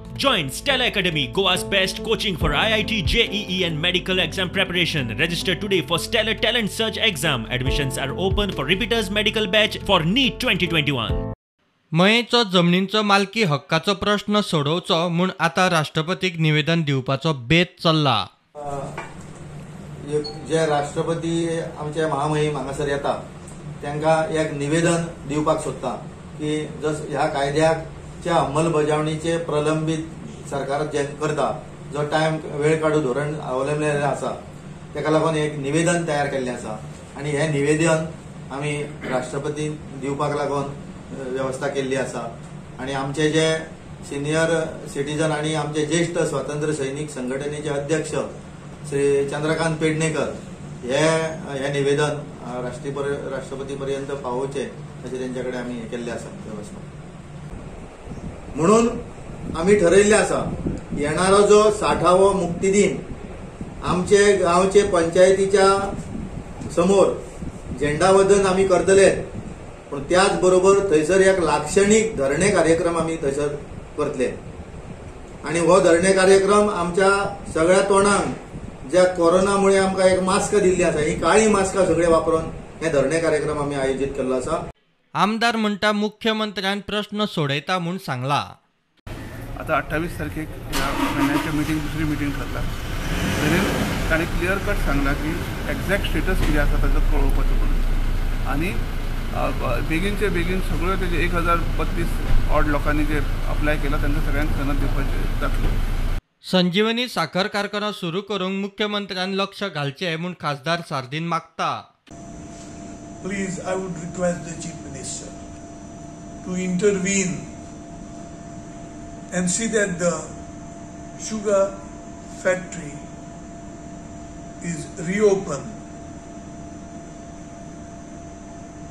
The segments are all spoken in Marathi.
Join Stella Academy, Goa's best coaching for IIT, JEE and medical exam preparation. Register today for Stellar Talent Search exam. Admissions are open for repeaters medical batch for NEET 2021. मयेचो जमनींचो मालकी हक्काचो प्रश्न सोडवचो म्हूण आतां राष्ट्रपतीक निवेदन दिवपाचो बेत चल्ला. जे राष्ट्रपती आमचे महामहीम हांगासर येता तांकां एक निवेदन दिवपाक सोदता की जस ह्या कायद्याच्या अंमलबजावणीचे प्रलंबीत सरकार जे करता जो टायम वेळ काडू धोरण अवलंबलेलें आसा ताका लागून एक निवेदन तयार केल्लें आसा आनी हें निवेदन आमी राष्ट्रपतीक दिवपाक लागून व्यवस्था केल्ली आसा. आनी आमचे जे सिनियर सिटीजन आनी आमचे ज्येष्ठ स्वातंत्र्य सैनीक संघटनेचे अध्यक्ष श्री चंद्रकांत पेडणेकर हे निवेदन राष्ट्रपती पर्यंत पावोवचे अशें तेंचे कडेन आमी हे केल्ले आसा व्यवस्था. म्हणून आमी ठरयल्लें आसा येणारो जो 60वो मुक्ती आमचे गांवचे पंचायतीच्या समोर झेंडावंदन आमी करतले, पूण त्याच बरोबर थंयसर एक लाक्षणीक धरणे कार्यक्रम आमी थंयसर करतले. आनी हो धरणे कार्यक्रम आमच्या सगळ्या तोंडांक ज्या कोरोनामुळे आमकां एक मास्क दिल्ली आसा, ही काळी मास्कां सगळे वापरून हे धरणे कार्यक्रम आमी आयोजीत केल्लो आसा. आमदार म्हणटा मुख्यमंत्र्यान प्रश्न सोडयता म्हूण सांगला. आता 28 तारखेक ह्या महिन्याच्या दुसरी मिटींग ठरला. तरी ताणें क्लियर कट सांगला की एक्झॅक्ट स्टेटस कितें आसा ताचो कळोवपाचो म्हणून. आनी बेगीनचे बेगीन सगळ्यो तेजे 1032 ऑड लोकांनी जे अप्लाय केला तांकां सगळ्यांक सनद दिवपाचें जातलें. संजीवनी साखर कारखानो सुरू करूंक मुख्यमंत्र्यान लक्ष घालचें म्हूण खासदार सार्दीन मागता. Please, I would request the Chief Minister to intervene and see that the sugar factory is reopened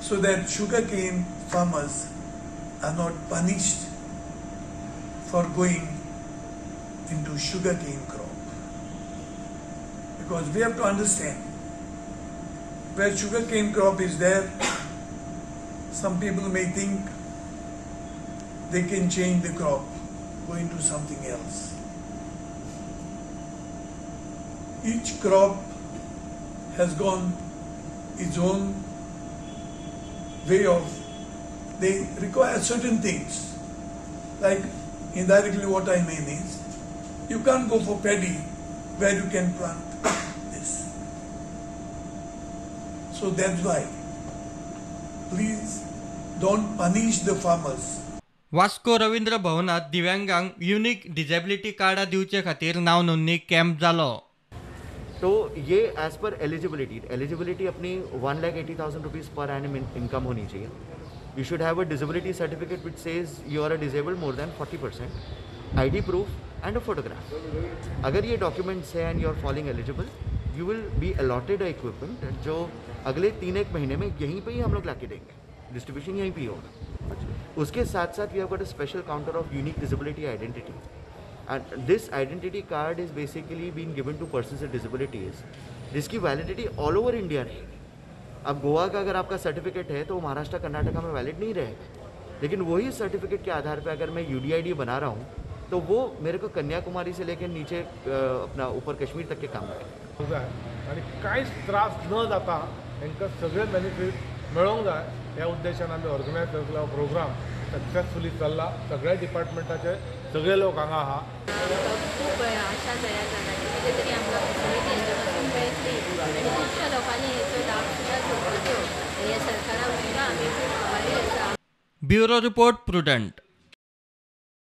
so that sugarcane farmers are not punished for going into sugarcane crop. Because we have to understand, where sugarcane crop is there, some people may think they can change the crop, go into something else. Each crop has gone its own way of, they require certain things. Like indirectly what I mean is, you can't go for paddy where you can plant this. So that's why, please don't punish the farmers. Vasco Ravindra भवनात दिव्यांगांक युनिक डिजेबिलिटी कार्डा दिवचे खातीर नाव नोंदणी कॅम्प जालो. तो ये एज पर एलिजिबिलिटी अपनी 1,80,000 रुपीज़ पर एनम इनकम होनी चाहिए. You should have a disability certificate which says you are a disabled more than 40%, ID proof and a photograph. अगर ये डॉक्यूमेंट्स है and you are falling eligible, you will be allotted a equipment जो अगले 3-1 महीने में यहीं पे ही हम लोग लाके देंगे. डिस्ट्रीब्यूशन यहीं पे ही होगा. उसके साथ साथ we have got a special counter of unique disability identity. And this identity card is basically being given to persons with disabilities, जिसकी वैलिडिटी ऑल ओवर इंडिया रहेगी. अब गोवा का अगर आपका सर्टिफिकेट है तो महाराष्ट्र कर्नाटका में वैलिड नहीं रहेगा, लेकिन वही सर्टिफिकेट के आधार पर अगर मैं UDID बना रहा हूँ तो वो मेरे को कन्याकुमारी से लेकर नीचे अपना ऊपर कश्मीर तक के काम करेगा. आणि कांयच त्रास न जाता तांकां सगळे बेनिफिट मेळोंक जाय ह्या उद्देशान आमी ऑर्गनायज केल्लो प्रोग्राम सक्सेसफुली चल्ला. सगळ्या डिपार्टमेंटाचे सगळे लोक हांगा आहा. खूप आशा तयार जाल्या की कितें तरी आमकां फॅसिलिटी हेजे पासून मेळटली आनी खुबश्या लोकांनी हेचो लाभ सुद्दां घेवपाचो हे सरकारा वयल्यान आमी खूब आभारी आसा. Bureau report prudent.